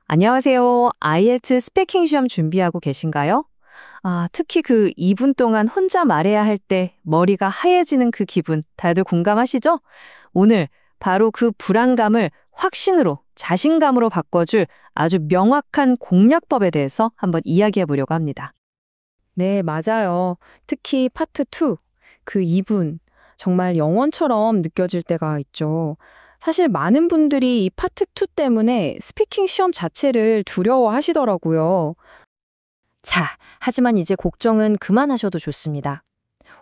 안녕하세요. IELTS 스피킹 시험 준비하고 계신가요? 특히 그 2분 동안 혼자 말해야 할 때 머리가 하얘지는 그 기분 다들 공감하시죠? 오늘 바로 그 불안감을 확신으로, 자신감으로 바꿔줄 아주 명확한 공략법에 대해서 한번 이야기해 보려고 합니다. 네, 맞아요. 특히 파트 2, 그 2분, 정말 영원처럼 느껴질 때가 있죠. 사실 많은 분들이 이 파트 2 때문에 스피킹 시험 자체를 두려워하시더라고요. 자, 하지만 이제 걱정은 그만하셔도 좋습니다.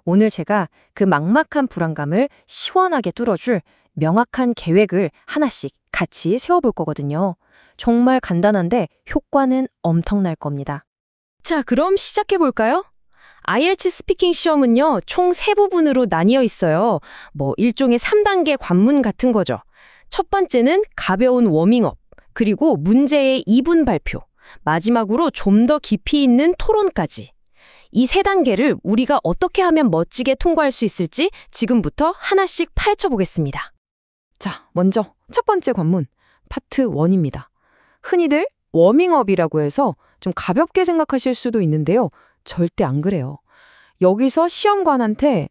오늘 제가 그 막막한 불안감을 시원하게 뚫어줄 명확한 계획을 하나씩 같이 세워볼 거거든요. 정말 간단한데 효과는 엄청날 겁니다. 자, 그럼 시작해 볼까요? IELTS 스피킹 시험은요, 총 3부분으로 나뉘어 있어요. 일종의 3단계 관문 같은 거죠. 첫 번째는 가벼운 워밍업, 그리고 문제의 2분 발표, 마지막으로 좀 더 깊이 있는 토론까지. 이 3단계를 우리가 어떻게 하면 멋지게 통과할 수 있을지 지금부터 하나씩 파헤쳐 보겠습니다. 자, 먼저 첫 번째 관문, 파트 1입니다. 흔히들 워밍업이라고 해서 좀 가볍게 생각하실 수도 있는데요. 절대 안 그래요. 여기서 시험관한테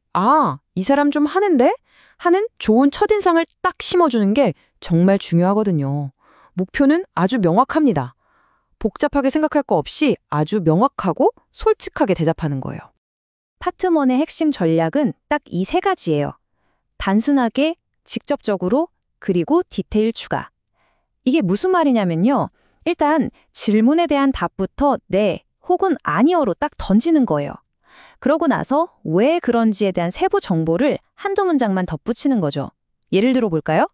이 사람 좀 하는데? 하는 좋은 첫인상을 딱 심어주는 게 정말 중요하거든요. 목표는 아주 명확합니다. 복잡하게 생각할 거 없이 아주 명확하고 솔직하게 대답하는 거예요. 파트 1의 핵심 전략은 딱 이 3가지예요. 단순하게, 직접적으로, 그리고 디테일 추가. 이게 무슨 말이냐면요. 일단 질문에 대한 답부터 네 혹은 아니어로 딱 던지는 거예요. 그러고 나서 왜 그런지에 대한 세부 정보를 한두 문장만 덧붙이는 거죠. 예를 들어 볼까요?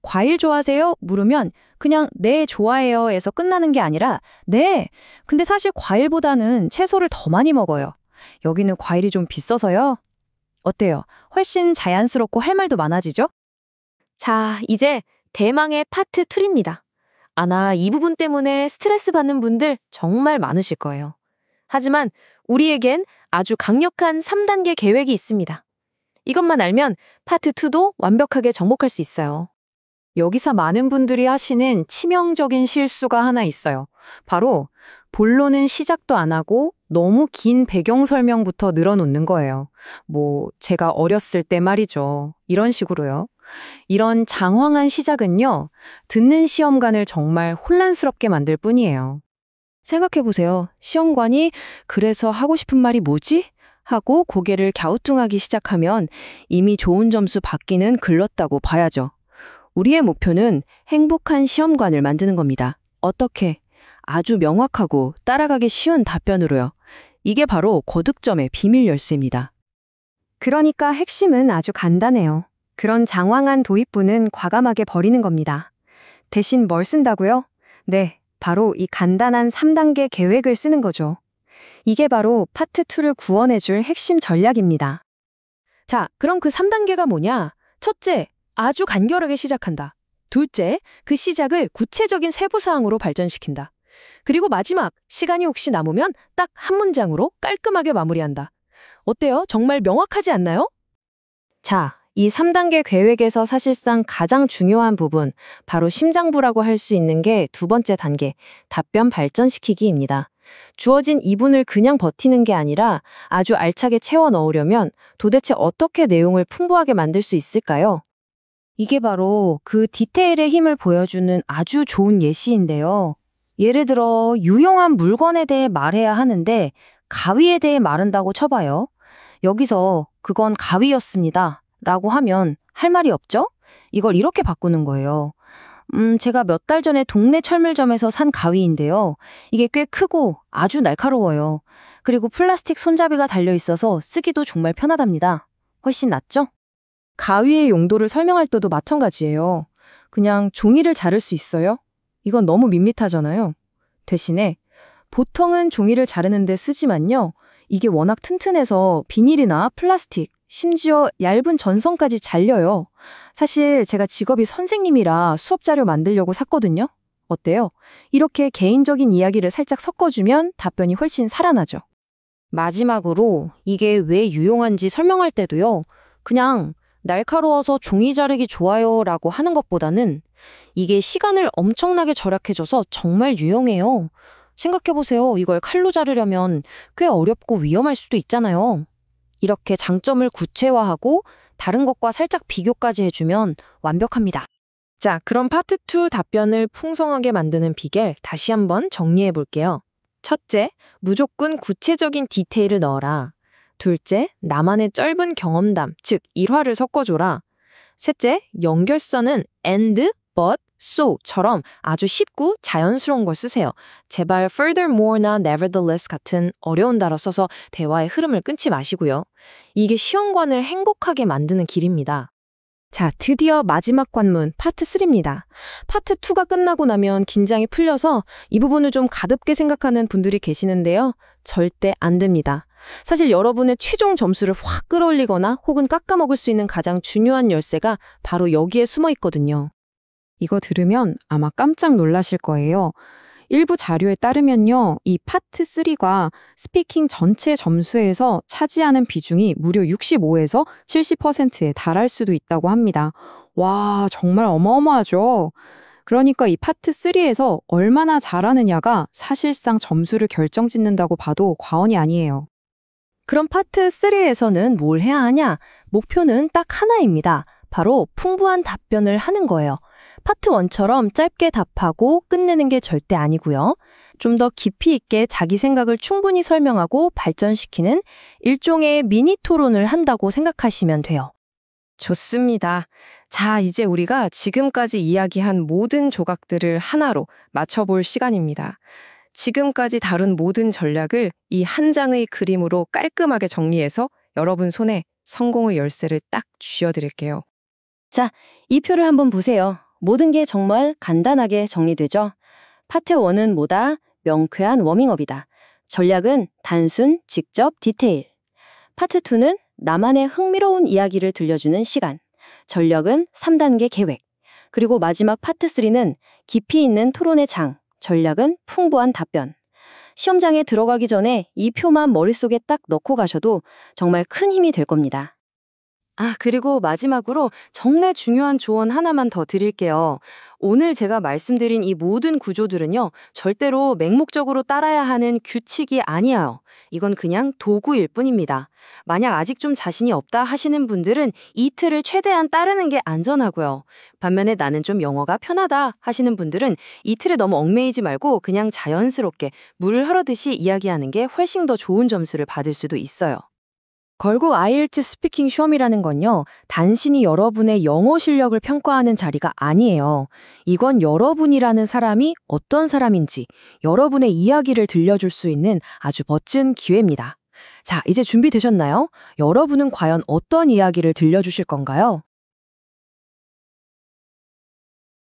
과일 좋아하세요? 물으면 그냥 네, 좋아해요에서 끝나는 게 아니라 네, 근데 사실 과일보다는 채소를 더 많이 먹어요. 여기는 과일이 좀 비싸서요. 어때요? 훨씬 자연스럽고 할 말도 많아지죠? 자, 이제 대망의 파트 2입니다. 이 부분 때문에 스트레스 받는 분들 정말 많으실 거예요. 하지만 우리에겐 아주 강력한 3단계 계획이 있습니다. 이것만 알면 파트 2도 완벽하게 정복할 수 있어요. 여기서 많은 분들이 하시는 치명적인 실수가 하나 있어요. 바로 본론은 시작도 안 하고 너무 긴 배경 설명부터 늘어놓는 거예요. 제가 어렸을 때 말이죠. 이런 식으로요. 이런 장황한 시작은요, 듣는 시험관을 정말 혼란스럽게 만들 뿐이에요. 생각해보세요. 시험관이 그래서 하고 싶은 말이 뭐지? 하고 고개를 갸우뚱하기 시작하면 이미 좋은 점수 받기는 글렀다고 봐야죠. 우리의 목표는 행복한 시험관을 만드는 겁니다. 어떻게? 아주 명확하고 따라가기 쉬운 답변으로요. 이게 바로 고득점의 비밀 열쇠입니다. 그러니까 핵심은 아주 간단해요. 그런 장황한 도입부는 과감하게 버리는 겁니다. 대신 뭘 쓴다고요? 네, 바로 이 간단한 3단계 계획을 쓰는 거죠. 이게 바로 파트 2를 구원해줄 핵심 전략입니다. 자, 그럼 그 3단계가 뭐냐? 첫째, 아주 간결하게 시작한다. 둘째, 그 시작을 구체적인 세부사항으로 발전시킨다. 그리고 마지막, 시간이 혹시 남으면 딱 한 문장으로 깔끔하게 마무리한다. 어때요? 정말 명확하지 않나요? 자, 이 3단계 계획에서 사실상 가장 중요한 부분, 바로 심장부라고 할 수 있는 게 두 번째 단계, 답변 발전시키기입니다. 주어진 2분을 그냥 버티는 게 아니라 아주 알차게 채워 넣으려면 도대체 어떻게 내용을 풍부하게 만들 수 있을까요? 이게 바로 그 디테일의 힘을 보여주는 아주 좋은 예시인데요. 예를 들어 유용한 물건에 대해 말해야 하는데 가위에 대해 말한다고 쳐봐요. 여기서 그건 가위였습니다. 라고 하면 할 말이 없죠? 이걸 이렇게 바꾸는 거예요. 제가 몇 달 전에 동네 철물점에서 산 가위인데요. 이게 꽤 크고 아주 날카로워요. 그리고 플라스틱 손잡이가 달려 있어서 쓰기도 정말 편하답니다. 훨씬 낫죠? 가위의 용도를 설명할 때도 마찬가지예요. 그냥 종이를 자를 수 있어요? 이건 너무 밋밋하잖아요. 대신에 보통은 종이를 자르는 데 쓰지만요. 이게 워낙 튼튼해서 비닐이나 플라스틱, 심지어 얇은 전선까지 잘려요. 사실 제가 직업이 선생님이라 수업 자료 만들려고 샀거든요. 어때요? 이렇게 개인적인 이야기를 살짝 섞어주면 답변이 훨씬 살아나죠. 마지막으로 이게 왜 유용한지 설명할 때도요. 그냥 날카로워서 종이 자르기 좋아요 라고 하는 것보다는 이게 시간을 엄청나게 절약해줘서 정말 유용해요. 생각해보세요. 이걸 칼로 자르려면 꽤 어렵고 위험할 수도 있잖아요. 이렇게 장점을 구체화하고 다른 것과 살짝 비교까지 해주면 완벽합니다. 자, 그럼 파트 2 답변을 풍성하게 만드는 비결 다시 한번 정리해 볼게요. 첫째, 무조건 구체적인 디테일을 넣어라. 둘째, 나만의 짧은 경험담, 즉 일화를 섞어줘라. 셋째, 연결선은 and, but, so처럼 아주 쉽고 자연스러운 걸 쓰세요. 제발 furthermore나 nevertheless 같은 어려운 단어 써서 대화의 흐름을 끊지 마시고요. 이게 시험관을 행복하게 만드는 길입니다. 자, 드디어 마지막 관문 파트 3입니다. 파트 2가 끝나고 나면 긴장이 풀려서 이 부분을 좀 가볍게 생각하는 분들이 계시는데요. 절대 안 됩니다. 사실 여러분의 최종 점수를 확 끌어올리거나 혹은 깎아먹을 수 있는 가장 중요한 열쇠가 바로 여기에 숨어 있거든요. 이거 들으면 아마 깜짝 놀라실 거예요. 일부 자료에 따르면요, 이 파트 3가 스피킹 전체 점수에서 차지하는 비중이 무려 65에서 70%에 달할 수도 있다고 합니다. 와, 정말 어마어마하죠? 그러니까 이 파트 3에서 얼마나 잘하느냐가 사실상 점수를 결정짓는다고 봐도 과언이 아니에요. 그럼 파트 3에서는 뭘 해야 하냐? 목표는 딱 하나입니다. 바로 풍부한 답변을 하는 거예요. 파트 1처럼 짧게 답하고 끝내는 게 절대 아니고요. 좀 더 깊이 있게 자기 생각을 충분히 설명하고 발전시키는 일종의 미니 토론을 한다고 생각하시면 돼요. 좋습니다. 자, 이제 우리가 지금까지 이야기한 모든 조각들을 하나로 맞춰볼 시간입니다. 지금까지 다룬 모든 전략을 이 한 장의 그림으로 깔끔하게 정리해서 여러분 손에 성공의 열쇠를 딱 쥐어드릴게요. 자, 이 표를 한번 보세요. 모든 게 정말 간단하게 정리되죠? 파트 1은 뭐다? 명쾌한 워밍업이다. 전략은 단순, 직접, 디테일. 파트 2는 나만의 흥미로운 이야기를 들려주는 시간. 전략은 3단계 계획. 그리고 마지막 파트 3는 깊이 있는 토론의 장. 전략은 풍부한 답변. 시험장에 들어가기 전에 이 표만 머릿속에 딱 넣고 가셔도 정말 큰 힘이 될 겁니다. 아, 그리고 마지막으로 정말 중요한 조언 하나만 더 드릴게요. 오늘 제가 말씀드린 이 모든 구조들은요, 절대로 맹목적으로 따라야 하는 규칙이 아니에요. 이건 그냥 도구일 뿐입니다. 만약 아직 좀 자신이 없다 하시는 분들은 이 틀을 최대한 따르는 게 안전하고요. 반면에 나는 좀 영어가 편하다 하시는 분들은 이 틀에 너무 얽매이지 말고 그냥 자연스럽게 물을 흐르듯이 이야기하는 게 훨씬 더 좋은 점수를 받을 수도 있어요. 결국 IELTS 스피킹 시험이라는 건요, 단순히 여러분의 영어 실력을 평가하는 자리가 아니에요. 이건 여러분이라는 사람이 어떤 사람인지 여러분의 이야기를 들려줄 수 있는 아주 멋진 기회입니다. 자, 이제 준비되셨나요? 여러분은 과연 어떤 이야기를 들려주실 건가요?